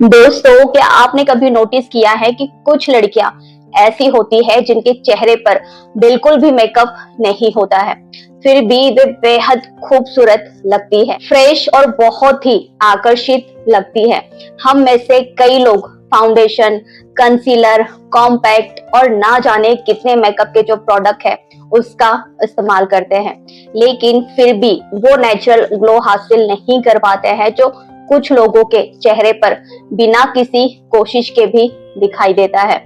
दोस्तों, क्या आपने कभी नोटिस किया है कि कुछ लड़कियां ऐसी होती है जिनके चेहरे पर बिल्कुल भी मेकअप नहीं होता है, फिर भी वे बेहद खूबसूरत लगती है, फ्रेश और बहुत ही आकर्षित लगती है। हम में से कई लोग फाउंडेशन, कंसीलर, कॉम्पैक्ट और ना जाने कितने मेकअप के जो प्रोडक्ट है उसका इस्तेमाल करते हैं, लेकिन फिर भी वो नेचुरल ग्लो हासिल नहीं कर पाते हैं जो कुछ लोगों के चेहरे पर बिना किसी कोशिश के भी दिखाई देता है।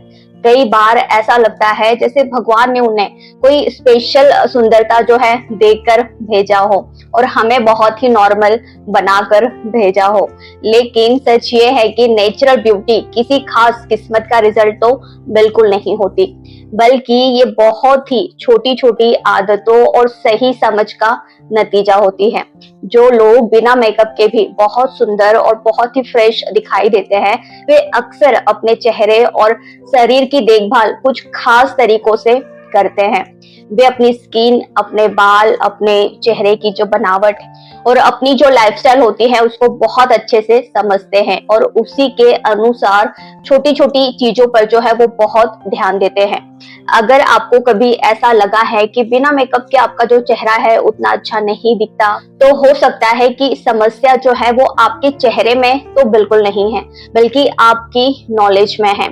कई बार ऐसा लगता है जैसे भगवान ने उन्हें कोई स्पेशल सुंदरता जो है देकर भेजा हो और हमें बहुत ही नॉर्मल बनाकर भेजा हो। लेकिन सच ये है कि नेचुरल ब्यूटी किसी खास किस्मत का रिजल्ट तो बिल्कुल नहीं होती, बल्कि ये बहुत ही छोटी छोटी आदतों और सही समझ का नतीजा होती है। जो लोग बिना मेकअप के भी बहुत सुंदर और बहुत ही फ्रेश दिखाई देते हैं, वे अक्सर अपने चेहरे और शरीर की देखभाल कुछ खास तरीकों से करते हैं। वे अपनी स्किन, अपने बाल, अपने चेहरे की जो बनावट और अपनी जो लाइफस्टाइल होती है उसको बहुत अच्छे से समझते हैं और उसी के अनुसार छोटी छोटी चीजों पर जो है वो बहुत ध्यान देते हैं। अगर आपको कभी ऐसा लगा है कि बिना मेकअप के आपका जो चेहरा है उतना अच्छा नहीं दिखता, तो हो सकता है कि समस्या जो है वो आपके चेहरे में तो बिल्कुल नहीं है, बल्कि आपकी नॉलेज में है।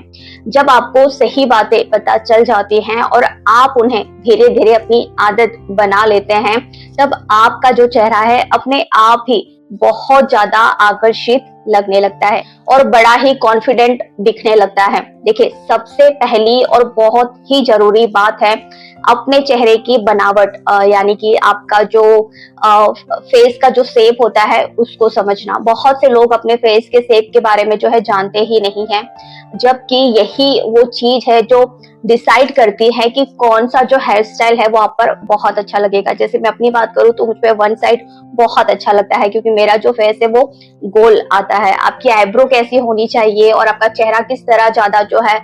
जब आपको सही बातें पता चल जाती हैं और आप उन्हें धीरे धीरे अपनी आदत बना लेते हैं, तब आपका जो चेहरा है अपने आप ही बहुत ज्यादा आकर्षित लगने लगता है और बड़ा ही कॉन्फिडेंट दिखने लगता है। देखिए, सबसे पहली और बहुत ही जरूरी बात है अपने चेहरे की बनावट, यानी कि आपका जो फेस का जो शेप होता है उसको समझना। बहुत से लोग अपने फेस के शेप के बारे में जो है जानते ही नहीं है, जबकि यही वो चीज है जो डिसाइड करती है कि कौन सा जो हेयर स्टाइल है वो आप पर बहुत अच्छा लगेगा। जैसे मैं अपनी बात करूँ तो मुझ पे वन साइड बहुत अच्छा लगता है, क्योंकि मेरा जो फेस है वो गोल आता है। आपकी आईब्रो कैसी होनी चाहिए और आपका चेहरा किस तरह ज्यादा जो है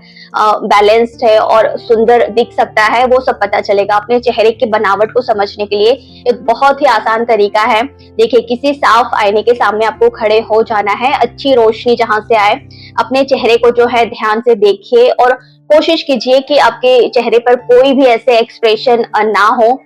बैलेंस्ड है और सुंदर दिख सकता है, वो सब पता चलेगा। अपने चेहरे की बनावट को समझने के लिए एक बहुत ही आसान तरीका है। देखिए, किसी साफ आईने के सामने आपको खड़े हो जाना है, अच्छी रोशनी जहां से आए, अपने चेहरे को जो है ध्यान से देखिए और कोशिश कीजिए कि आपके चेहरे पर कोई भी ऐसे एक्सप्रेशन ना हो,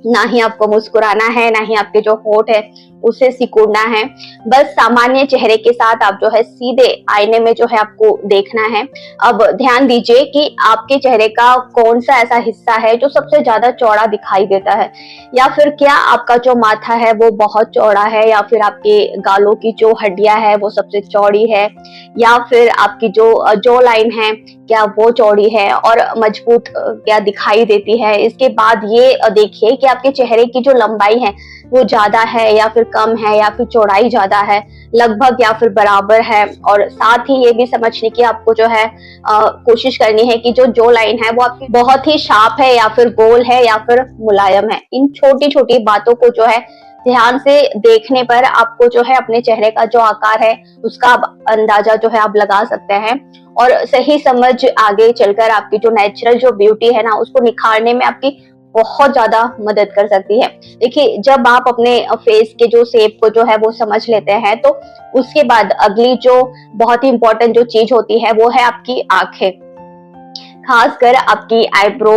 ना ही आपको मुस्कुराना है, ना ही आपके जो होठ है उसे सिकुड़ना है। बस सामान्य चेहरे के साथ आप जो है सीधे आईने में जो है आपको देखना है। अब ध्यान दीजिए कि आपके चेहरे का कौन सा ऐसा हिस्सा है जो सबसे ज्यादा चौड़ा दिखाई देता है, या फिर क्या आपका जो माथा है वो बहुत चौड़ा है, या फिर आपके गालों की जो हड्डियां है वो सबसे चौड़ी है, या फिर आपकी जो जॉ लाइन है क्या वो चौड़ी है और मजबूत क्या दिखाई देती है। इसके बाद ये देखिए कि आपके चेहरे की जो लंबाई है वो ज्यादा है या फिर कम है, या फिर चौड़ाई ज्यादा है, लगभग या फिर बराबर है। और साथ ही ये भी समझने की आपको जो है कोशिश करनी है कि जो जॉ लाइन है वो आपकी बहुत ही शार्प है या फिर गोल है या फिर मुलायम है। इन छोटी छोटी बातों को जो है ध्यान से देखने पर आपको जो है अपने चेहरे का जो आकार है उसका अंदाजा जो है आप लगा सकते हैं, और सही समझ आगे चलकर आपकी जो नेचुरल जो ब्यूटी है ना उसको निखारने में आपकी बहुत ज्यादा मदद कर सकती है। देखिए, जब आप अपने फेस के जो शेप को जो है वो समझ लेते हैं, तो उसके बाद अगली जो बहुत ही इंपॉर्टेंट जो चीज होती है वो है आपकी आंखें। खासकर आपकी आईब्रो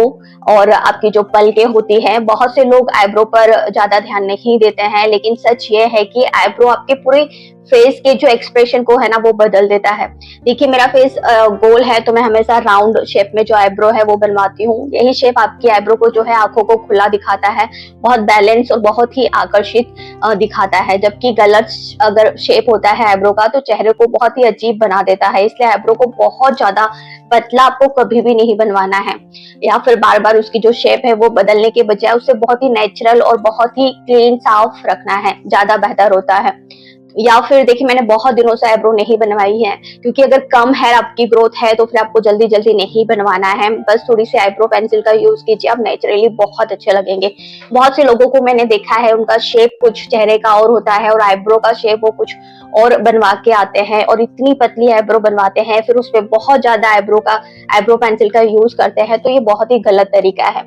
और आपकी जो पलकें होती है। बहुत से लोग आईब्रो पर ज्यादा ध्यान नहीं देते हैं, लेकिन सच ये है कि आईब्रो आपके पूरे फेस के जो एक्सप्रेशन को है ना वो बदल देता है। देखिए, मेरा फेस गोल है तो मैं हमेशा राउंड शेप में जो आईब्रो है वो बनवाती हूँ। यही शेप आपकी आईब्रो को जो है आंखों को खुला दिखाता है, बहुत बैलेंस और बहुत ही आकर्षित दिखाता है। जबकि गलत अगर शेप होता है आईब्रो का तो चेहरे को बहुत ही अजीब बना देता है। इसलिए आईब्रो को बहुत ज्यादा पतला आपको कभी भी नहीं बनवाना है, या फिर बार बार उसकी जो शेप है वो बदलने के बजाय उसे बहुत ही नेचुरल और बहुत ही क्लीन साफ रखना है, ज्यादा बेहतर होता है। या फिर देखिए, मैंने बहुत दिनों से आईब्रो नहीं बनवाई है, क्योंकि अगर कम हेयर आपकी ग्रोथ है तो फिर आपको जल्दी जल्दी नहीं बनवाना है। बस थोड़ी सी आईब्रो पेंसिल का यूज कीजिए, आप नेचुरली बहुत अच्छे लगेंगे। बहुत से लोगों को मैंने देखा है उनका शेप कुछ चेहरे का और होता है और आईब्रो का शेप वो कुछ और बनवा के आते हैं और इतनी पतली आईब्रो बनवाते हैं, फिर उसपे बहुत ज्यादा आईब्रो पेंसिल का यूज करते हैं। तो ये बहुत ही गलत तरीका है।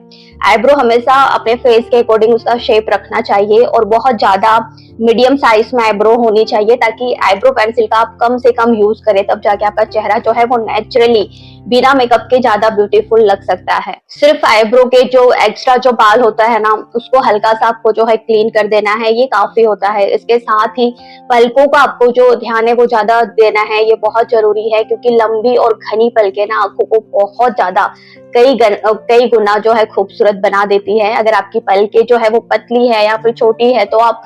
आईब्रो हमेशा अपने फेस के अकॉर्डिंग उसका शेप रखना चाहिए और बहुत ज्यादा मीडियम साइज में आईब्रो होनी चाहिए, ताकि आईब्रो पेंसिल का आप कम से कम यूज करें, तब जाके आपका चेहरा जो है वो नेचुरली बिना मेकअप के ज्यादा ब्यूटीफुल लग सकता है। सिर्फ आईब्रो के जो एक्स्ट्रा जो बाल होता है ना, उसको हल्का सा आपको जो है क्लीन कर देना है, ये काफी होता है। इसके साथ ही पलकों का आपको जो ध्यान है वो ज्यादा देना है, ये बहुत जरूरी है, क्योंकि लंबी और घनी पलकें ना आंखों को बहुत ज्यादा कई गुना जो है खूबसूरत बना देती है। अगर आपकी पलकें जो है वो पतली है या फिर छोटी है, तो आप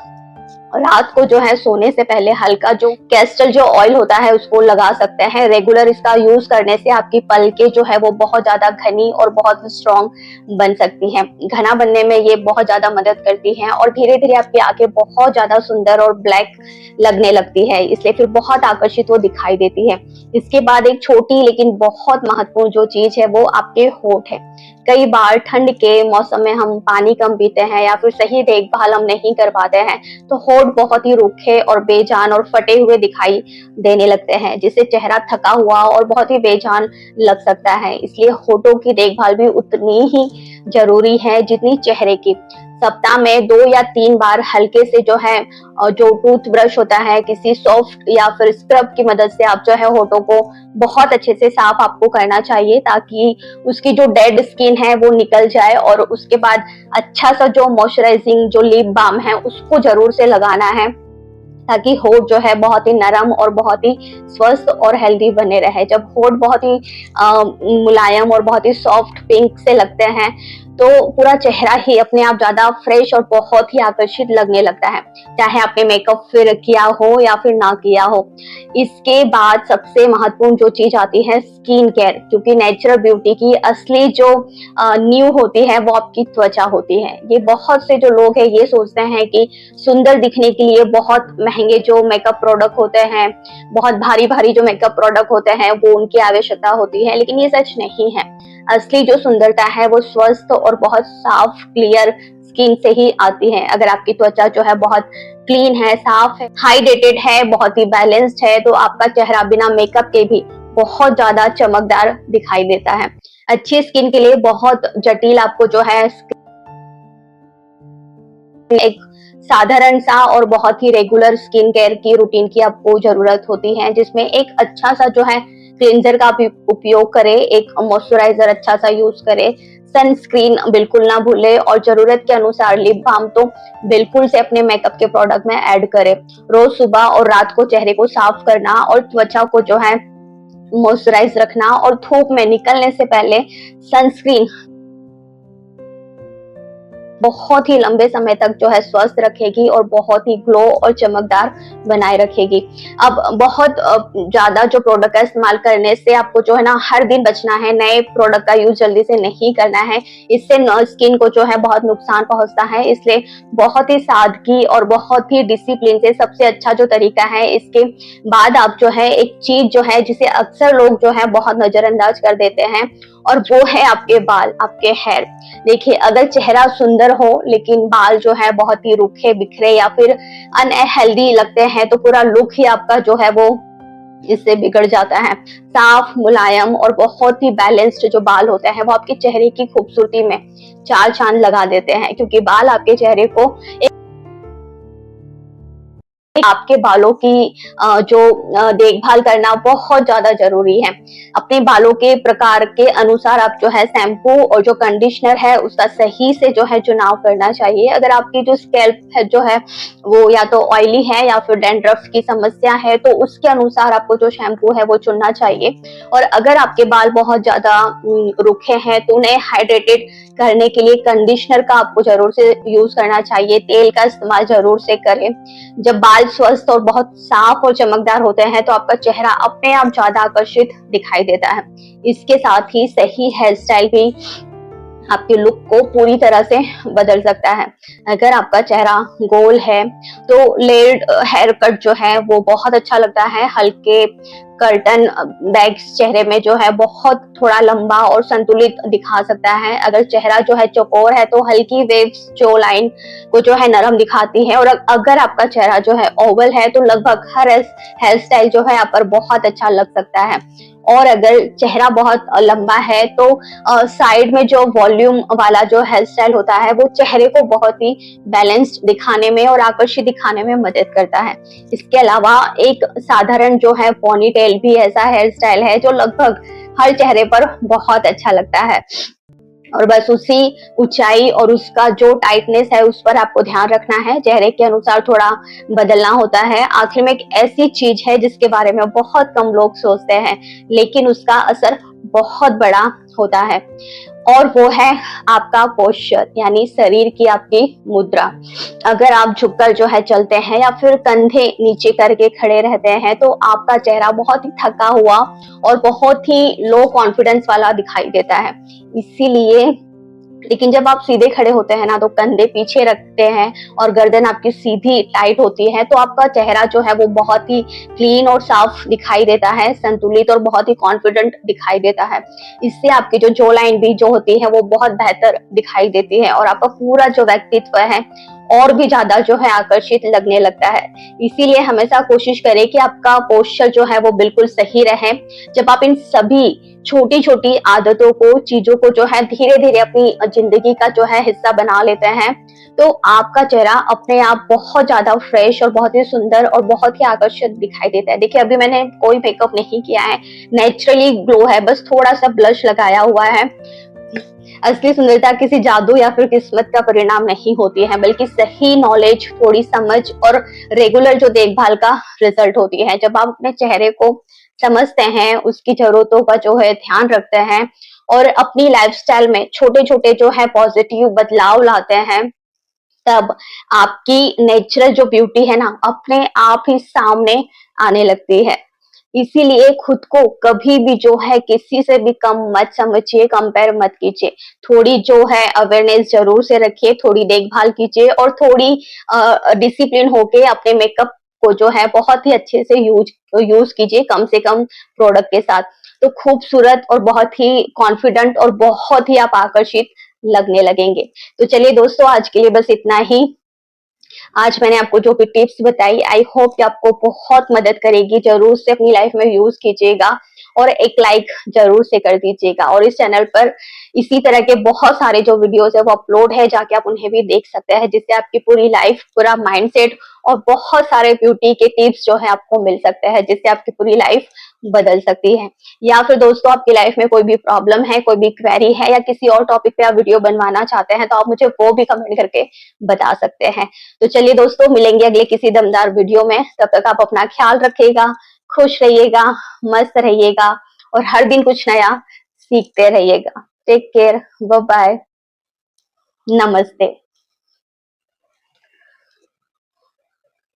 रात को जो है सोने से पहले हल्का जो कैस्टर जो ऑयल होता है उसको लगा सकते हैं। रेगुलर इसका यूज करने से आपकी पलकें जो है वो बहुत ज्यादा घनी और बहुत स्ट्रॉन्ग बन सकती हैं। घना बनने में ये बहुत ज्यादा मदद करती हैं और धीरे धीरे आपकी आंखें बहुत ज्यादा सुंदर और ब्लैक लगने लगती है, इसलिए फिर बहुत आकर्षित वो दिखाई देती है। इसके बाद एक छोटी लेकिन बहुत महत्वपूर्ण जो चीज है वो आपके होंठ है। कई बार ठंड के मौसम में हम पानी कम पीते हैं या फिर सही देखभाल हम नहीं कर पाते हैं, तो होंठ बहुत ही रूखे और बेजान और फटे हुए दिखाई देने लगते हैं, जिससे चेहरा थका हुआ और बहुत ही बेजान लग सकता है। इसलिए होंठों की देखभाल भी उतनी ही जरूरी है जितनी चेहरे की। सप्ताह में 2 या 3 बार हल्के से जो है जो टूथ ब्रश होता है, किसी सॉफ्ट या फिर स्क्रब की मदद से आप जो है होठों को बहुत अच्छे से साफ आपको करना चाहिए, ताकि उसकी जो डेड स्किन है वो निकल जाए। और उसके बाद अच्छा सा जो मॉइस्चराइजिंग जो लिप बाम है उसको जरूर से लगाना है, ताकि होठ जो है बहुत ही नरम और बहुत ही स्वस्थ और हेल्दी बने रहे। जब होठ बहुत ही मुलायम और बहुत ही सॉफ्ट पिंक से लगते हैं, तो पूरा चेहरा ही अपने आप ज्यादा फ्रेश और बहुत ही आकर्षित लगने लगता है, चाहे आपने मेकअप फिर किया हो या फिर ना किया हो। इसके बाद सबसे महत्वपूर्ण जो चीज आती है स्किन केयर, क्योंकि नेचुरल ब्यूटी की असली जो नींव होती है वो आपकी त्वचा होती है। ये बहुत से जो लोग हैं ये सोचते हैं कि सुंदर दिखने के लिए बहुत महंगे जो मेकअप प्रोडक्ट होते हैं, बहुत भारी भारी जो मेकअप प्रोडक्ट होते हैं वो उनकी आवश्यकता होती है, लेकिन ये सच नहीं है। असली जो सुंदरता है वो स्वस्थ और बहुत साफ क्लियर स्किन से ही आती है। अगर आपकी त्वचा जो है बहुत क्लीन है, साफ है, हाइड्रेटेड है, बहुत ही बैलेंस्ड है, तो आपका चेहरा बिना मेकअप के भी बहुत ज्यादा चमकदार दिखाई देता है। अच्छी स्किन के लिए बहुत जटिल आपको जो है एक साधारण सा और बहुत ही रेगुलर स्किन केयर की रूटीन की आपको जरूरत होती है, जिसमें एक अच्छा सा जो है क्लींजर का भी उपयोग करें, एक मॉइस्चराइजर अच्छा सा यूज करें, सनस्क्रीन बिल्कुल ना भूले और जरूरत के अनुसार लिप बाम तो बिल्कुल से अपने मेकअप के प्रोडक्ट में ऐड करें। रोज सुबह और रात को चेहरे को साफ करना और त्वचा को जो है मॉइस्चराइज रखना और धूप में निकलने से पहले सनस्क्रीन बहुत ही लंबे समय तक जो है स्वस्थ रखेगी और बहुत ही ग्लो और चमकदार बनाए रखेगी। अब बहुत ज्यादा जो प्रोडक्ट का इस्तेमाल करने से आपको जो है ना हर दिन बचना है, नए प्रोडक्ट का यूज जल्दी से नहीं करना है, इससे स्किन को जो है बहुत नुकसान पहुंचता है। इसलिए बहुत ही सादगी और बहुत ही डिसिप्लिन से सबसे अच्छा जो तरीका है, इसके बाद आप जो है एक चीज जो है जिसे अक्सर लोग जो है बहुत नजरअंदाज कर देते हैं, और वो है आपके बाल, आपके हेयर। देखिए, अगर चेहरा सुंदर हो लेकिन बाल जो है बहुत ही रूखे बिखरे या फिर अनहेल्दी लगते हैं, तो पूरा लुक ही आपका जो है वो इससे बिगड़ जाता है। साफ, मुलायम और बहुत ही बैलेंस्ड जो बाल होते हैं वो आपके चेहरे की खूबसूरती में चार चांद लगा देते हैं, क्योंकि बाल आपके चेहरे को आपके बालों की जो देखभाल करना बहुत ज्यादा जरूरी है। अपने बालों के प्रकार के अनुसार आप जो है शैम्पू और जो कंडीशनर है उसका सही से जो है चुनाव करना चाहिए। अगर आपकी जो स्कैल्प है जो है वो या तो ऑयली है या फिर डैंड्रफ की समस्या है, तो उसके अनुसार आपको जो शैम्पू है वो चुनना चाहिए। और अगर आपके बाल बहुत ज्यादा रूखे हैं तो उन्हें हाइड्रेटेड करने के लिए कंडीशनर का आपको जरूर से यूज करना चाहिए, तेल का इस्तेमाल जरूर से करें। जब बाल स्वस्थ और बहुत साफ और चमकदार होते हैं तो आपका चेहरा अपने आप ज्यादा आकर्षित दिखाई देता है। इसके साथ ही सही हेयर स्टाइल भी आपके लुक को पूरी तरह से बदल सकता है। अगर आपका चेहरा गोल है तो लेयर्ड हेयर कट जो है वो बहुत अच्छा लगता है। हल्के कर्टन बैग्स चेहरे में जो है बहुत थोड़ा लंबा और संतुलित दिखा सकता है। अगर चेहरा जो है चौकोर है तो हल्की वेव्स जो लाइन को जो है नरम दिखाती है, और अगर आपका चेहरा जो है ओवल है तो लगभग हर हेयर स्टाइल जो है यहाँ पर बहुत अच्छा लग सकता है। और अगर चेहरा बहुत लंबा है तो साइड में जो वॉल्यूम वाला जो हेयर स्टाइल होता है वो चेहरे को बहुत ही बैलेंस्ड दिखाने में और आकर्षित दिखाने में मदद करता है। इसके अलावा एक साधारण जो है पोनी टेल भी ऐसा हेयर स्टाइल है जो लगभग हर चेहरे पर बहुत अच्छा लगता है। और बस उसी ऊंचाई और उसका जो टाइटनेस है उस पर आपको ध्यान रखना है, चेहरे के अनुसार थोड़ा बदलना होता है। आखिर में एक ऐसी चीज है जिसके बारे में बहुत कम लोग सोचते हैं लेकिन उसका असर बहुत बड़ा होता है, और वो है आपका पोस्चर, यानी शरीर की आपकी मुद्रा। अगर आप झुककर जो है चलते हैं या फिर कंधे नीचे करके खड़े रहते हैं तो आपका चेहरा बहुत ही थका हुआ और बहुत ही लो कॉन्फिडेंस वाला दिखाई देता है। इसीलिए लेकिन जब आप सीधे खड़े होते हैं ना तो कंधे पीछे रखते हैं और गर्दन आपकी सीधी टाइट होती है तो आपका चेहरा जो है वो बहुत ही क्लीन और साफ दिखाई देता है, संतुलित और बहुत ही कॉन्फिडेंट दिखाई देता है। इससे आपकी जो जो लाइन भी जो होती है वो बहुत बेहतर दिखाई देती है और आपका पूरा जो व्यक्तित्व है और भी ज्यादा जो है आकर्षित लगने लगता है। इसीलिए हमेशा कोशिश करें कि आपका पोस्चर जो है वो बिल्कुल सही रहे। जब आप इन सभी छोटी छोटी आदतों को, चीजों को जो है धीरे धीरे अपनी जिंदगी का जो है हिस्सा बना लेते हैं तो आपका चेहरा अपने आप बहुत ज्यादा फ्रेश और बहुत ही सुंदर और बहुत ही आकर्षित दिखाई देता है। देखिए अभी मैंने कोई मेकअप नहीं किया है, नेचुरली ग्लो है, बस थोड़ा सा ब्लश लगाया हुआ है। असली सुंदरता किसी जादू या फिर किस्मत का परिणाम नहीं होती है, बल्कि सही नॉलेज, थोड़ी समझ और रेगुलर जो देखभाल का रिजल्ट होती है। जब आप अपने चेहरे को समझते हैं, उसकी जरूरतों का जो है ध्यान रखते हैं और अपनी लाइफस्टाइल में छोटे छोटे जो है पॉजिटिव बदलाव लाते हैं, तब आपकी नेचुरल जो ब्यूटी है ना अपने आप ही सामने आने लगती है। इसीलिए खुद को कभी भी जो है किसी से भी कम मत समझिए, कंपेयर मत कीजिए। थोड़ी जो है अवेयरनेस जरूर से रखिए, थोड़ी देखभाल कीजिए और थोड़ी डिसिप्लिन होके अपने मेकअप को जो है बहुत ही अच्छे से यूज कीजिए, कम से कम प्रोडक्ट के साथ। तो खूबसूरत और बहुत ही कॉन्फिडेंट और बहुत ही आप आकर्षित लगने लगेंगे। तो चलिए दोस्तों, आज के लिए बस इतना ही। आज मैंने आपको जो भी टिप्स बताई, आई होप कि आपको बहुत मदद करेगी। जरूर से अपनी लाइफ में यूज कीजिएगा और एक लाइक जरूर से कर दीजिएगा। और इस चैनल पर इसी तरह के बहुत सारे जो वीडियोस है वो अपलोड है, जाके आप उन्हें भी देख सकते हैं, जिससे आपकी पूरी लाइफ, पूरा माइंडसेट और बहुत सारे ब्यूटी के टिप्स जो है आपको मिल सकते हैं, जिससे आपकी पूरी लाइफ बदल सकती है। या फिर दोस्तों आपकी लाइफ में कोई भी प्रॉब्लम है, कोई भी क्वेरी है या किसी और टॉपिक पे आप वीडियो बनवाना चाहते हैं तो आप मुझे वो भी कमेंट करके बता सकते हैं। तो चलिए दोस्तों, मिलेंगे अगले किसी दमदार वीडियो में। तब तक आप अपना ख्याल रखिएगा, खुश रहिएगा, मस्त रहिएगा और हर दिन कुछ नया सीखते रहिएगा। टेक केयर, बाय बाय, नमस्ते।